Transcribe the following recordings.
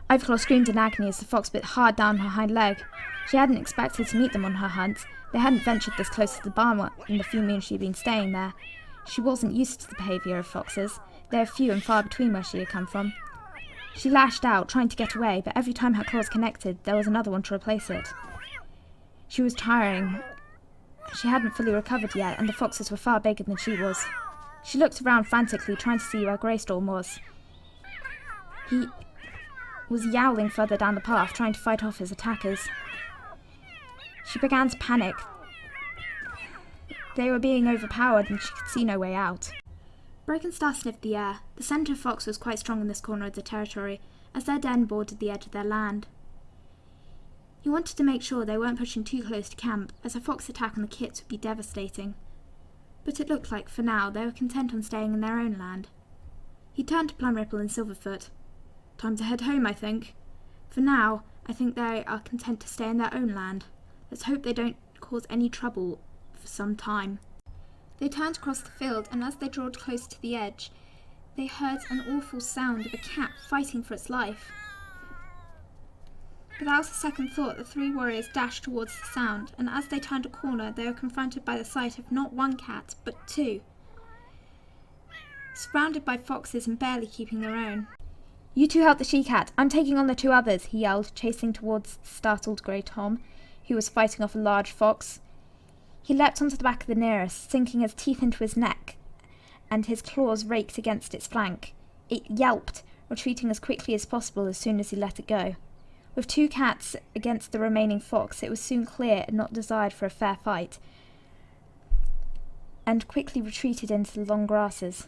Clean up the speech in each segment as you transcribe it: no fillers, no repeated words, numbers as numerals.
Ivyclaw screamed in agony as the fox bit hard down her hind leg. She hadn't expected to meet them on her hunt. They hadn't ventured this close to the barn in the few moons she'd been staying there. She wasn't used to the behaviour of foxes. They were few and far between where she had come from. She lashed out, trying to get away, but every time her claws connected, there was another one to replace it. She was tiring. She hadn't fully recovered yet, and the foxes were far bigger than she was. She looked around frantically, trying to see where Greystorm was. He was yowling further down the path, trying to fight off his attackers. She began to panic. They were being overpowered, and she could see no way out. Broken Star sniffed the air. The centaur fox was quite strong in this corner of the territory, as their den bordered the edge of their land. He wanted to make sure they weren't pushing too close to camp, as a fox attack on the kits would be devastating. But it looked like, for now, they were content on staying in their own land. He turned to Plumripple and Silverfoot. "Time to head home, I think. For now, I think they are content to stay in their own land. Let's hope they don't cause any trouble for some time." They turned across the field, and as they drew close to the edge, they heard an awful sound of a cat fighting for its life. Without a second thought, the three warriors dashed towards the sound, and as they turned a corner, they were confronted by the sight of not one cat, but two, surrounded by foxes and barely keeping their own. "You two help the she-cat. I'm taking on the two others," he yelled, chasing towards startled Grey Tom, who was fighting off a large fox. He leapt onto the back of the nearest, sinking his teeth into his neck, and his claws raked against its flank. It yelped, retreating as quickly as possible as soon as he let it go. With two cats against the remaining fox, it was soon clear it not desired for a fair fight, and quickly retreated into the long grasses.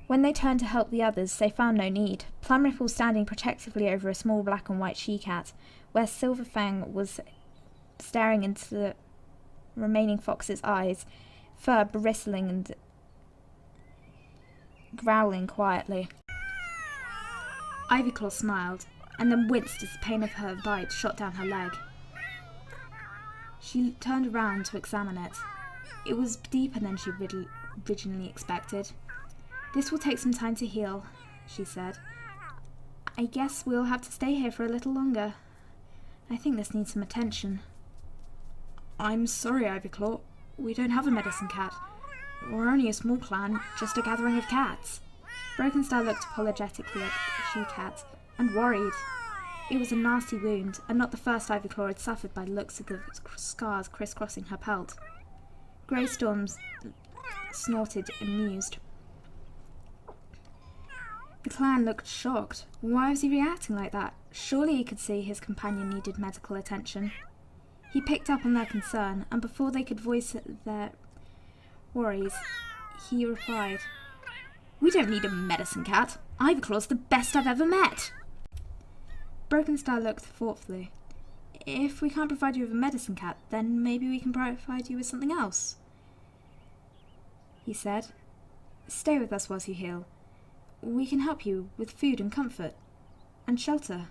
When they turned to help the others, they found no need. Plumripple standing protectively over a small black and white she-cat, where Silverfang was staring into the remaining fox's eyes, fur bristling and growling quietly. Ivyclaw smiled, and then winced as the pain of her bite shot down her leg. She turned around to examine it. It was deeper than she originally expected. "This will take some time to heal," she said. "I guess we'll have to stay here for a little longer. I think this needs some attention." "I'm sorry, Ivyclaw. We don't have a medicine cat. We're only a small clan, just a gathering of cats." Broken Star looked apologetically at the she-cat, and worried. It was a nasty wound, and not the first Ivyclaw had suffered by the looks of the scars crisscrossing her pelt. Greystorm snorted, amused. The clan looked shocked. Why was he reacting like that? Surely he could see his companion needed medical attention. He picked up on their concern, and before they could voice their worries, he replied, "We don't need a medicine cat. Ivyclaw's the best I've ever met." Broken Star looked thoughtfully. "If we can't provide you with a medicine cat, then maybe we can provide you with something else," he said. "Stay with us whilst you heal. We can help you with food and comfort, and shelter."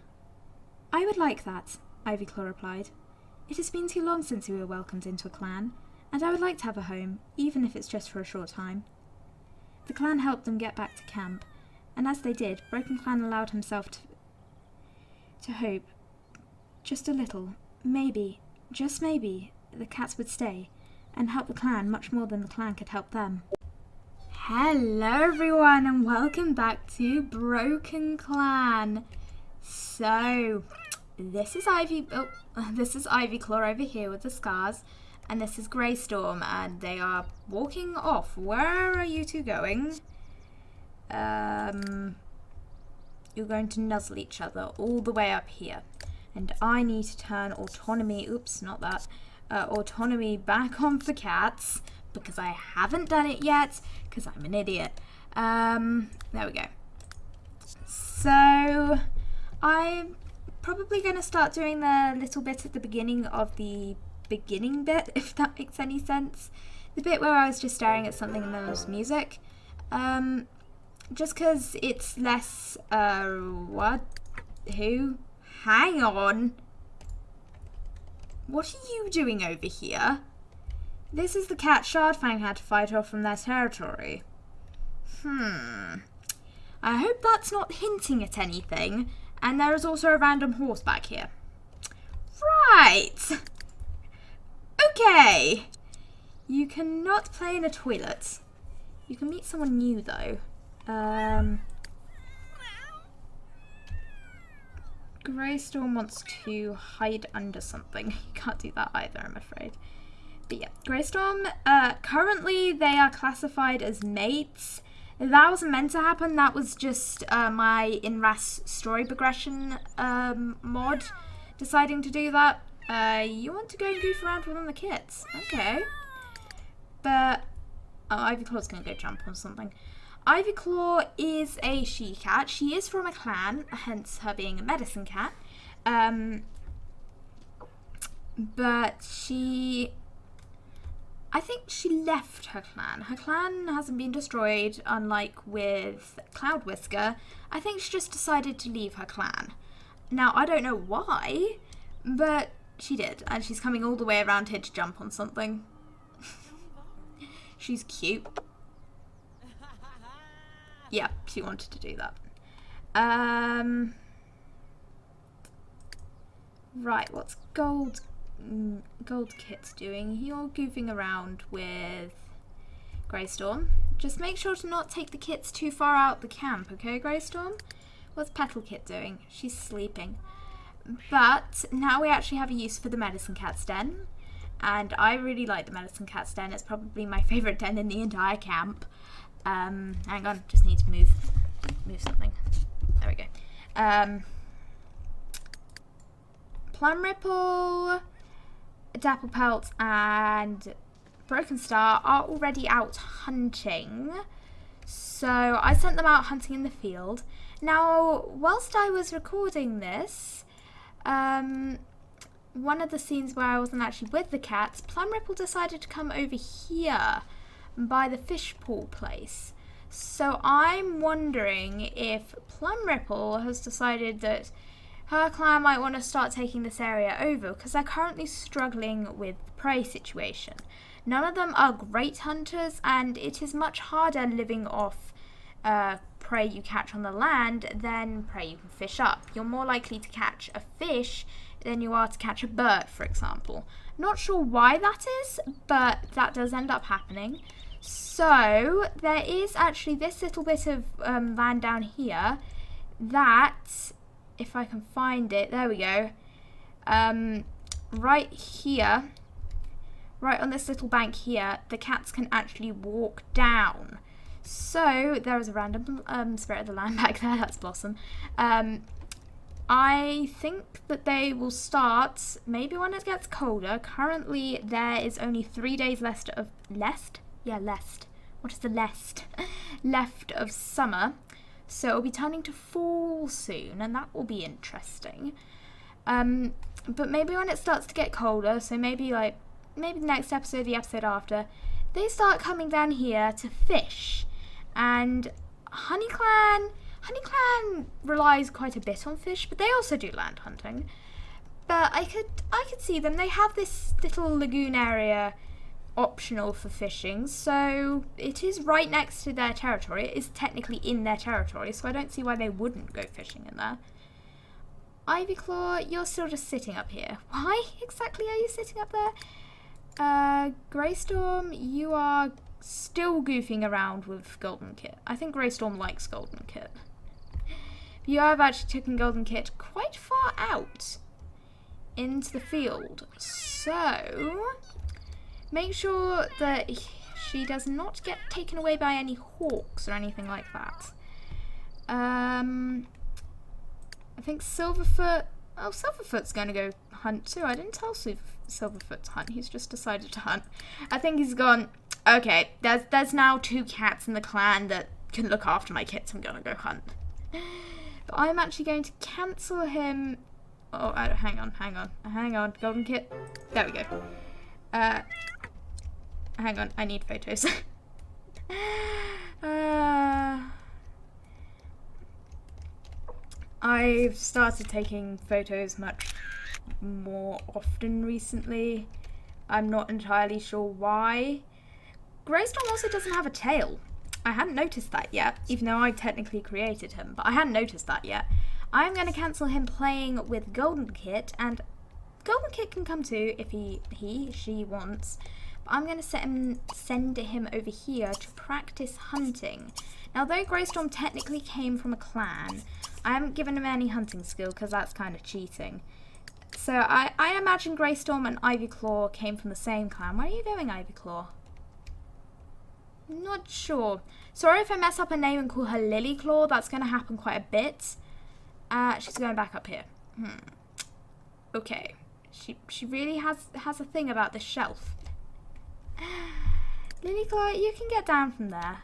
"I would like that," Ivyclaw replied. "It has been too long since we were welcomed into a clan, and I would like to have a home, even if it's just for a short time." The clan helped them get back to camp, and as they did, Broken Clan allowed himself to hope, just a little, maybe, just maybe, the cats would stay, and help the clan much more than the clan could help them. Hello everyone, and welcome back to Broken Clan. So, this is Ivyclaw over here with the scars, and this is Greystorm, and they are walking off. Where are you two going? You're going to nuzzle each other all the way up here, and I need to turn autonomy, autonomy back on for cats, because I haven't done it yet, because I'm an idiot. There we go. So, I'm probably going to start doing the little bit at the beginning of the beginning bit, if that makes any sense. The bit where I was just staring at something and there was music. Just because it's less, Hang on. What are you doing over here? This is the cat Shardfang had to fight off from their territory. I hope that's not hinting at anything. And there is also a random horse back here. Right. Okay. You cannot play in a toilet. You can meet someone new though. Greystorm wants to hide under something. You can't do that either, I'm afraid. But yeah, Greystorm, currently they are classified as mates. That wasn't meant to happen. That was just my in-RAS story progression mod deciding to do that. You want to go and goof around with one of the kids. Okay. But, oh, Ivyclaw's going to go jump on something. Ivyclaw is a she-cat. She is from a clan, hence her being a medicine cat. But I think she left her clan. Her clan hasn't been destroyed, unlike with Cloud Whisker. I think she just decided to leave her clan. Now, I don't know why, but she did. And she's coming all the way around here to jump on something. She's cute. Yeah, she wanted to do that. Right, what's Gold Kit's doing? You're goofing around with Greystorm. Just make sure to not take the kits too far out the camp, okay, Greystorm? What's Petal Kit doing? She's sleeping. But now we actually have a use for the Medicine Cat's den. And I really like the Medicine Cat's den. It's probably my favourite den in the entire camp. Hang on, just need to move something. There we go. Plum Ripple, Dapple Pelt, and Broken Star are already out hunting. So I sent them out hunting in the field. Now, whilst I was recording this, one of the scenes where I wasn't actually with the cats, Plum Ripple decided to come over here by the fish pool place. So I'm wondering if Plum Ripple has decided that her clan might want to start taking this area over, because they're currently struggling with the prey situation. None of them are great hunters, and it is much harder living off prey you catch on the land than prey you can fish up. You're more likely to catch a fish than you are to catch a bird, for example. Not sure why that is, but that does end up happening. So there is actually this little bit of land down here that, if I can find it, there we go, right here, right on this little bank here, the cats can actually walk down. So there is a random spirit of the land back there. That's Blossom. I think that they will start maybe when it gets colder. Currently there is only 3 days left of left of summer, so it'll be turning to fall soon, and that will be interesting. But maybe when it starts to get colder, so maybe the next episode, the episode after, they start coming down here to fish. And Honey Clan relies quite a bit on fish, but they also do land hunting. But I could see them. They have this little lagoon area optional for fishing, so it is right next to their territory. It is technically in their territory, so I don't see why they wouldn't go fishing in there. Ivyclaw, you're still just sitting up here. Why exactly are you sitting up there? Greystorm, you are still goofing around with Golden Kit. I think Greystorm likes Golden Kit. You have actually taken Golden Kit quite far out into the field, so make sure that she does not get taken away by any hawks or anything like that. I think Silverfoot... Oh, Silverfoot's going to go hunt too. I didn't tell Silverfoot to hunt. He's just decided to hunt. I think he's gone, okay, there's now 2 cats in the clan that can look after my kits. I'm going to go hunt. But I'm actually going to cancel him. Oh, hang on. Golden Kit. There we go. Hang on, I need photos. I've started taking photos much more often recently. I'm not entirely sure why. Greystorm also doesn't have a tail. I hadn't noticed that yet, even though I technically created him, but I hadn't noticed that yet. I'm going to cancel him playing with Golden Kit, and Golden Kit can come too if she wants. But I'm going to send him over here to practice hunting. Now, though Greystorm technically came from a clan, I haven't given him any hunting skill because that's kind of cheating. So I imagine Greystorm and Ivyclaw came from the same clan. Where are you going, Ivyclaw? Not sure. Sorry if I mess up her name and call her Lilyclaw. That's going to happen quite a bit. She's going back up here. Okay. She really has a thing about this shelf. Lilyclaw, you can get down from there.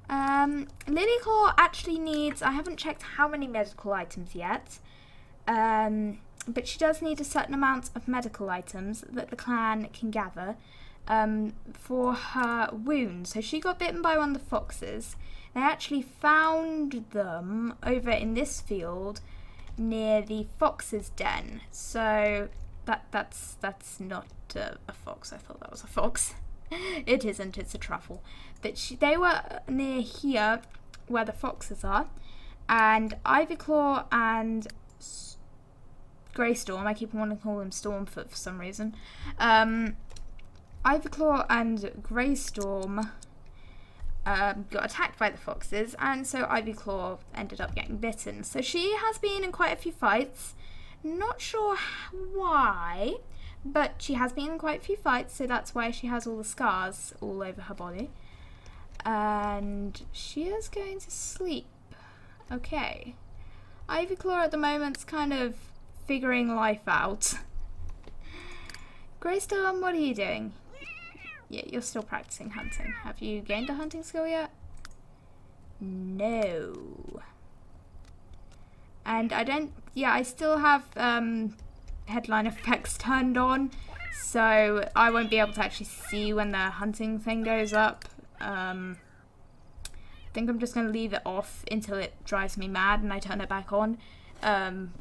Lilyclaw actually needs, I haven't checked how many medical items yet, but she does need a certain amount of medical items that the clan can gather for her wounds. So she got bitten by one of the foxes. They actually found them over in this field near the fox's den. So that's not a fox. I thought that was a fox. It isn't, it's a truffle. But they were near here where the foxes are, and Ivyclaw and Greystorm, I keep wanting to call him Stormfoot for some reason, Ivyclaw and Greystorm got attacked by the foxes, and so Ivyclaw ended up getting bitten. So she has been in quite a few fights, not sure why, but she has been in quite a few fights, so that's why she has all the scars all over her body. And she is going to sleep. Okay. Ivyclaw at the moment's kind of figuring life out. Greystorm, what are you doing? Yeah, you're still practicing hunting. Have you gained a hunting skill yet? No. And I still have headline effects turned on, so I won't be able to actually see when the hunting thing goes up. I think I'm just going to leave it off until it drives me mad and I turn it back on,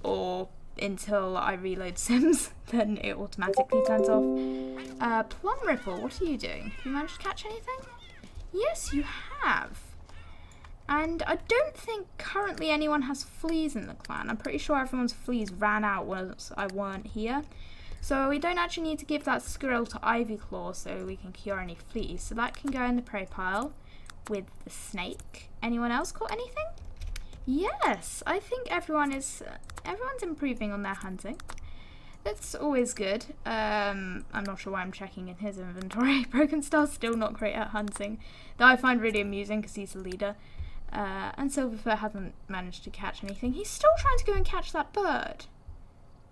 or until I reload Sims, then it automatically turns off. Plum Ripple, what are you doing? Have you managed to catch anything? Yes, you have. And I don't think currently anyone has fleas in the clan. I'm pretty sure everyone's fleas ran out once I weren't here. So we don't actually need to give that squirrel to Ivyclaw so we can cure any fleas. So that can go in the prey pile with the snake. Anyone else caught anything? Yes, I think everyone's improving on their hunting. That's always good. I'm not sure why I'm checking in his inventory. Broken Star's still not great at hunting, though I find really amusing because he's the leader. And Silverfur hasn't managed to catch anything. He's still trying to go and catch that bird.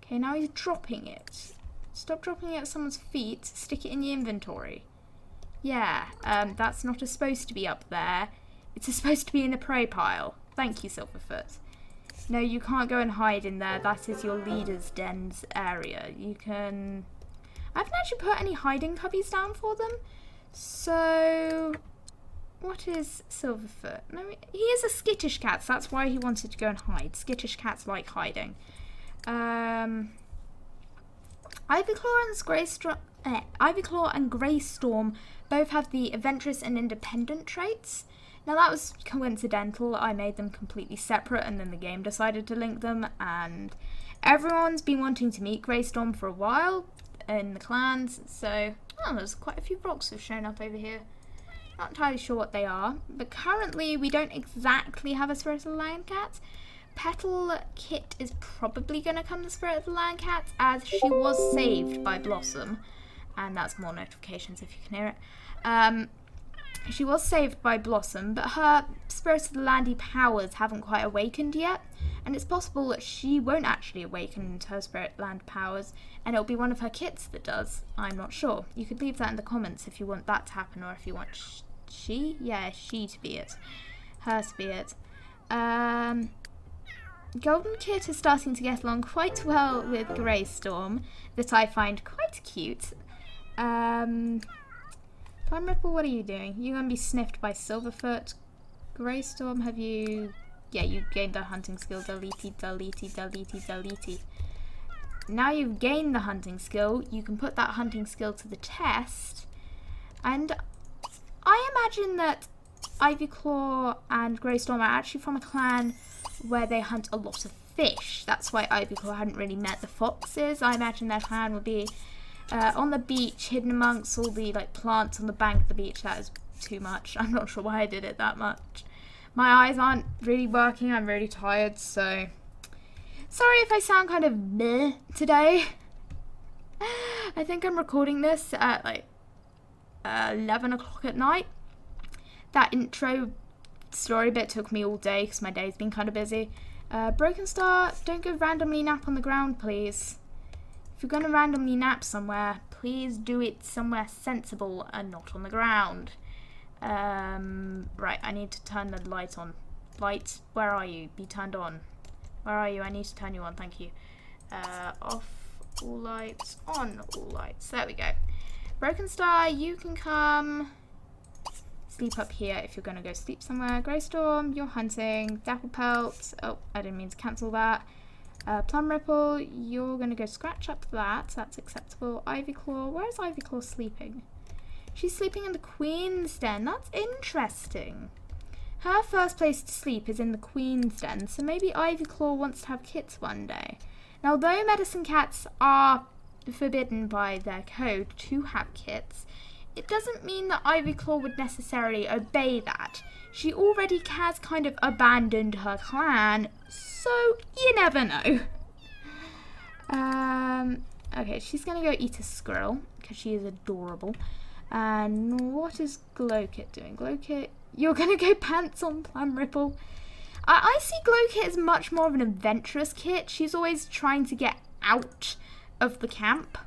Okay, now he's dropping it. Stop dropping it at someone's feet. Stick it in your inventory. Yeah, that's not supposed to be up there. It's supposed to be in the prey pile. Thank you, Silverfoot. No, you can't go and hide in there. That is your leader's den's area. You can... I haven't actually put any hiding cubbies down for them. So... what is Silverfoot? No, he is a skittish cat, so that's why he wanted to go and hide. Skittish cats like hiding. Ivyclaw and Greystorm both have the adventurous and independent traits. Now that was coincidental. I made them completely separate and then the game decided to link them, and everyone's been wanting to meet Greystorm for a while in the clans, so there's quite a few rocks have shown up over here. Not entirely sure what they are, but currently we don't exactly have a Spirit of the Land Cat. Petal Kit is probably going to come the Spirit of the Land Cat, as she was saved by Blossom, and that's more notifications if you can hear it. She was saved by Blossom, but her Spirit of the Landy powers haven't quite awakened yet, and it's possible that she won't actually awaken to her Spirit Land powers, and it'll be one of her kits that does. I'm not sure. You could leave that in the comments if you want that to happen, or if you want she to be it. Her to be it. Golden Kit is starting to get along quite well with Greystorm, that I find quite cute. Plum Ripple, what are you doing? You're going to be sniffed by Silverfoot. Greystorm, have you... yeah, you gained the hunting skill. Deleted. Now you've gained the hunting skill, you can put that hunting skill to the test. And I imagine that Ivyclaw and Greystorm are actually from a clan where they hunt a lot of fish. That's why Ivyclaw hadn't really met the foxes. I imagine their clan would be on the beach, hidden amongst all the like plants on the bank of the beach. That is too much. I'm not sure why I did it that much. My eyes aren't really working. I'm really tired, so sorry if I sound kind of meh today. I think I'm recording this at like 11 o'clock at night. That intro story bit took me all day because my day's been kind of busy. Broken Star, don't go randomly nap on the ground, please. If you're going to randomly nap somewhere, please do it somewhere sensible and not on the ground. Right, I need to turn the light on. Light, where are you? Be turned on. Where are you? I need to turn you on, thank you. Off all lights, on all lights. There we go. Broken Star, you can come sleep up here if you're going to go sleep somewhere. Greystorm, you're hunting. Dapplepelt, oh, I didn't mean to cancel that. Plum Ripple, you're going to go scratch up that. That's acceptable. Ivyclaw, where is Ivyclaw sleeping? She's sleeping in the Queen's Den. That's interesting. Her first place to sleep is in the Queen's Den, so maybe Ivyclaw wants to have kits one day. Now, although medicine cats are forbidden by their code to have kits, it doesn't mean that Ivyclaw would necessarily obey that. She already has kind of abandoned her clan, so you never know. Okay, she's going to go eat a squirrel, because she is adorable. And what is Glowkit doing? Glowkit, you're going to go pants on Plum Ripple. I see Glowkit as much more of an adventurous kit. She's always trying to get out of the camp.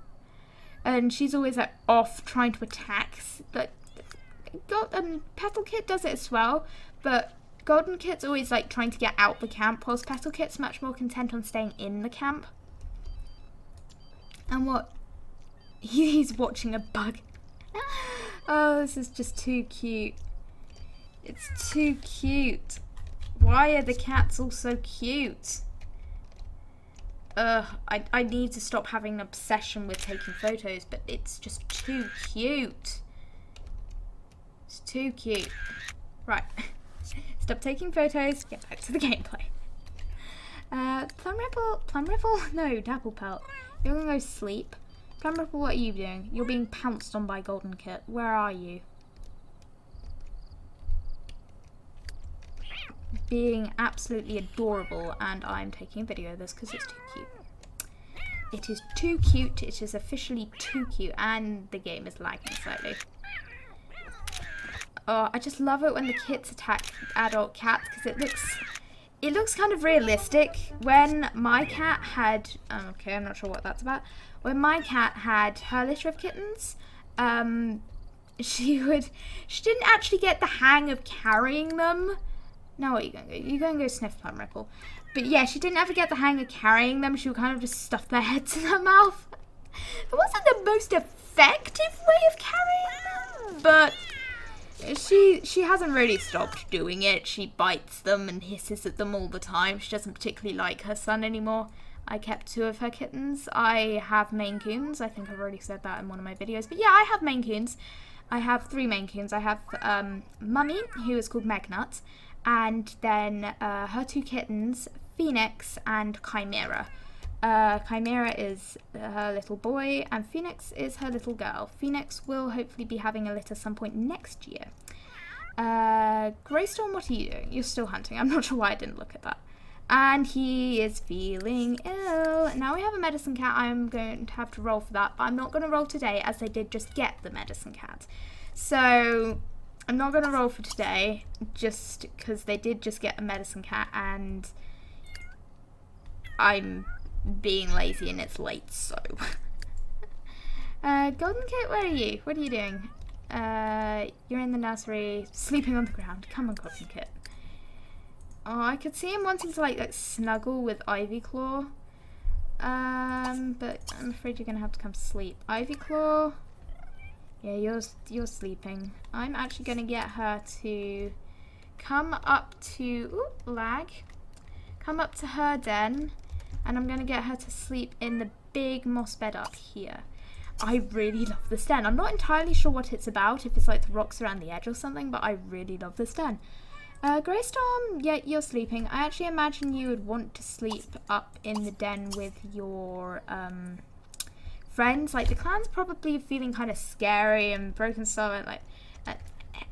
And she's always like off trying to attack. But Petal Kit does it as well. But Golden Kit's always like trying to get out the camp, whilst Petal Kit's much more content on staying in the camp. And what? He's watching a bug. Oh, this is just too cute. It's too cute. Why are the cats all so cute? I need to stop having an obsession with taking photos, but it's just too cute. It's too cute. Right. Stop taking photos, get back to the gameplay. Plum Ripple? No, Dapplepelt. You're gonna go sleep. Plum Ripple, what are you doing? You're being pounced on by Golden Kit. Where are you? Being absolutely adorable, and I'm taking a video of this because it's too cute. It is too cute. It is officially too cute, and the game is lagging slightly. Oh, I just love it when the kits attack adult cats because it looks kind of realistic. When my cat had okay, I'm not sure what that's about. When my cat had her litter of kittens, she didn't actually get the hang of carrying them. Now what are you going to go? You're going to go sniff Plum Ripple. But yeah, she didn't ever get the hang of carrying them. She would kind of just stuff their heads in her mouth. It wasn't the most effective way of carrying them, but she hasn't really stopped doing it. She bites them and hisses at them all the time. She doesn't particularly like her son anymore. I kept 2 of her kittens. I have Maine Coons. I think I've already said that in one of my videos. But yeah, I have Maine Coons. I have 3 Maine Coons. I have Mummy, who is called Megnut. And then her 2 kittens, Phoenix and Chimera. Chimera is her little boy, and Phoenix is her little girl. Phoenix will hopefully be having a litter some point next year. Greystorm, what are you doing? You're still hunting. I'm not sure why I didn't look at that. And he is feeling ill. Now we have a medicine cat. I'm going to have to roll for that, but I'm not going to roll today as I did just get the medicine cat. So I'm not going to roll for today, just because they did just get a medicine cat, and I'm being lazy and it's late, so. Golden Kit, where are you? What are you doing? You're in the nursery, sleeping on the ground. Come on, Golden Kit. Oh, I could see him wanting to like snuggle with Ivyclaw. But I'm afraid you're going to have to come sleep. Ivyclaw. Yeah, you're sleeping. I'm actually going to get her to come up to... Ooh, lag. Come up to her den. And I'm going to get her to sleep in the big moss bed up here. I really love this den. I'm not entirely sure what it's about, if it's like the rocks around the edge or something, but I really love this den. Greystorm, yeah, you're sleeping. I actually imagine you would want to sleep up in the den with your friends. Like, the clan's probably feeling kind of scary, and Broken Star like,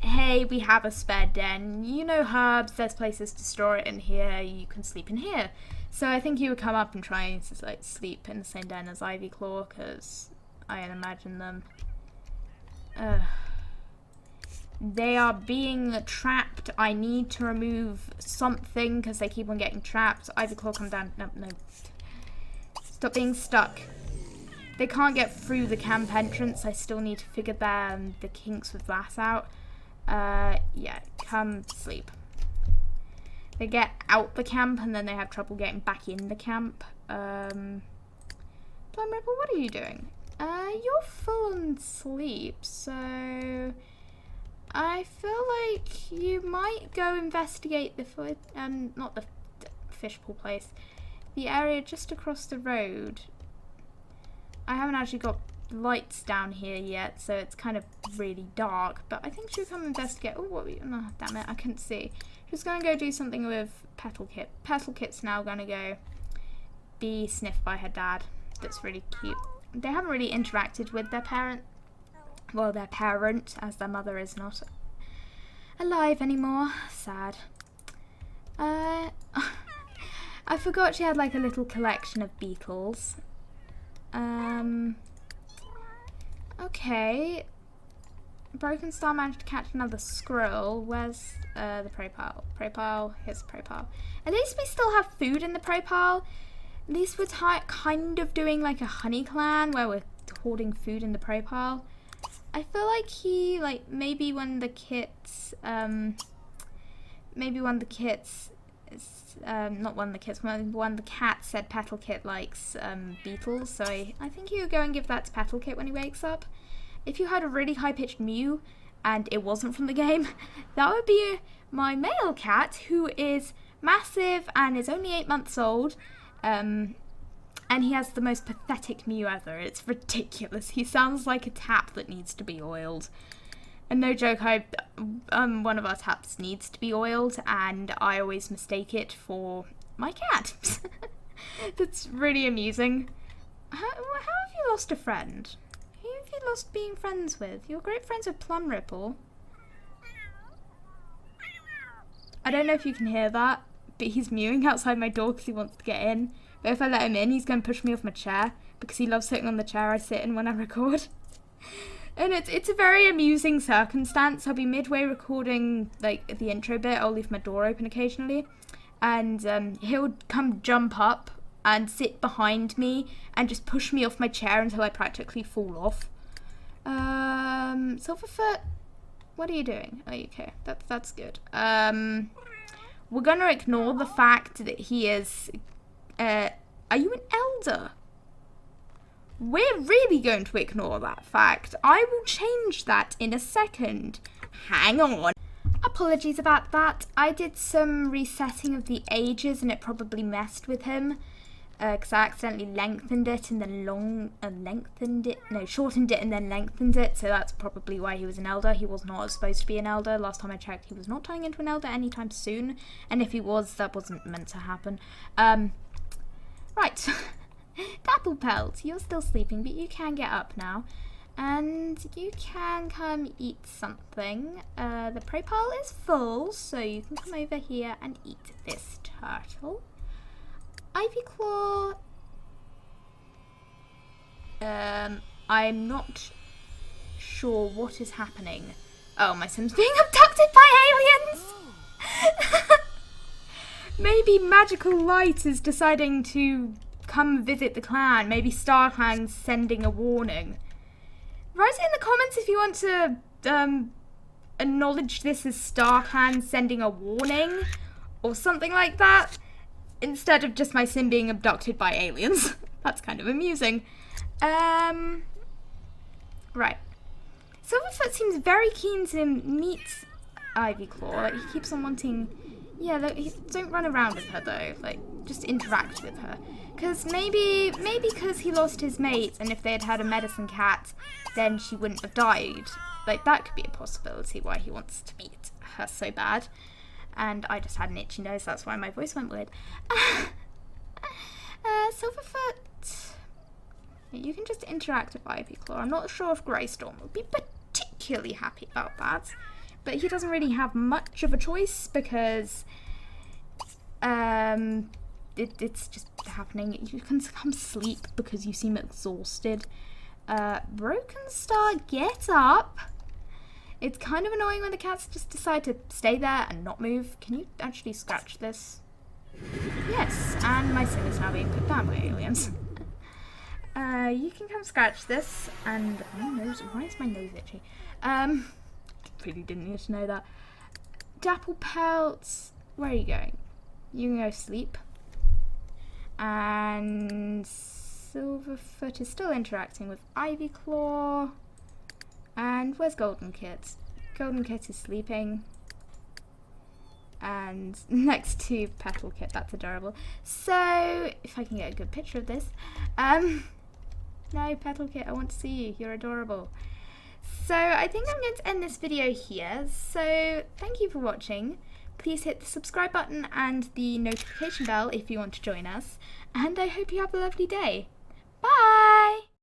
hey, we have a spare den. You know herbs, there's places to store it in here. You can sleep in here. So I think you would come up and try to like sleep in the same den as Ivyclaw, because I imagine them. They are being trapped. I need to remove something because they keep on getting trapped. Ivyclaw, come down. No, no. Stop being stuck. They can't get through the camp entrance. I still need to figure the kinks with that out. Yeah, come sleep. They get out the camp and then they have trouble getting back in the camp. Plum Ripple, what are you doing? You're full on sleep, so I feel like you might go investigate the not the fishpool place, the area just across the road. I haven't actually got lights down here yet, so it's kind of really dark, but I think she'll come investigate. Oh, what? Oh, damn it, I couldn't see. She's gonna go do something with Petal Kit. Petal Kit's now gonna go be sniffed by her dad. That's really cute. They haven't really interacted with their parent. Well, their parent, as their mother is not alive anymore. Sad. I forgot she had like a little collection of beetles. Okay. Broken Star managed to catch another squirrel. Where's the prey pile? Prey pile. Here's the prey pile. At least we still have food in the prey pile. At least we're kind of doing like a honey clan where we're hoarding food in the prey pile. I feel like he, like, maybe one of the kits, not one of the cats said Petal Kit likes beetles, so I think you would go and give that to Petal Kit when he wakes up. If you had a really high-pitched mew and it wasn't from the game, that would be my male cat, who is massive and is only 8 months old, and he has the most pathetic mew ever. It's ridiculous. He sounds like a tap that needs to be oiled. And no joke, one of our taps needs to be oiled, and I always mistake it for my cat. That's really amusing. How have you lost a friend? Who have you lost being friends with? You're great friends with Plum Ripple. I don't know if you can hear that, but he's mewing outside my door because he wants to get in. But if I let him in, he's going to push me off my chair because he loves sitting on the chair I sit in when I record. And it's a very amusing circumstance. I'll be midway recording like the intro bit. I'll leave my door open occasionally, and he'll come jump up and sit behind me and just push me off my chair until I practically fall off. Silverfoot, what are you doing? Oh, okay, that's good. We're gonna ignore the fact that he is. Are you an elder? We're really going to ignore that fact. I will change that in a second. Hang on. Apologies about that. I did some resetting of the ages and it probably messed with him. Because I accidentally lengthened it and then shortened it and then lengthened it. So that's probably why he was an elder. He was not supposed to be an elder. Last time I checked, he was not turning into an elder anytime soon. And if he was, that wasn't meant to happen. Right. Dapplepelt, you're still sleeping, but you can get up now. And you can come eat something. The prey pile is full, so you can come over here and eat this turtle. Ivyclaw. I'm not sure what is happening. Oh, my sim's being abducted by aliens! Maybe Magical Light is deciding to come visit the clan. Maybe Star Clan's sending a warning. Write it in the comments if you want to acknowledge this as Star Clan sending a warning or something like that, instead of just my sim being abducted by aliens. That's kind of amusing. Right. Silverfoot seems very keen to meet Ivyclaw. Like, he keeps on wanting... Yeah, look, don't run around with her though. Like, just interact with her. Because maybe because he lost his mate, and if they had had a medicine cat, then she wouldn't have died. Like, that could be a possibility why he wants to meet her so bad. And I just had an itchy nose, that's why my voice went weird. Silverfoot, you can just interact with Ivyclaw. I'm not sure if Greystorm would be particularly happy about that. But he doesn't really have much of a choice because it's just happening. You can come sleep because you seem exhausted. Broken Star, get up. It's kind of annoying when the cats just decide to stay there and not move. Can you actually scratch this? Yes, and my sim is now being put down by aliens. You can come scratch this, and my nose, why is my nose itchy? Really didn't need to know that. Dapple Pelts, where are you going? You can go sleep. And Silverfoot is still interacting with Ivyclaw. And where's Golden Kit? Golden Kit is sleeping. And next to Petal Kit, that's adorable. So, if I can get a good picture of this. No, Petal Kit, I want to see you. You're adorable. So, I think I'm going to end this video here. So, thank you for watching. Please hit the subscribe button and the notification bell if you want to join us. And I hope you have a lovely day. Bye!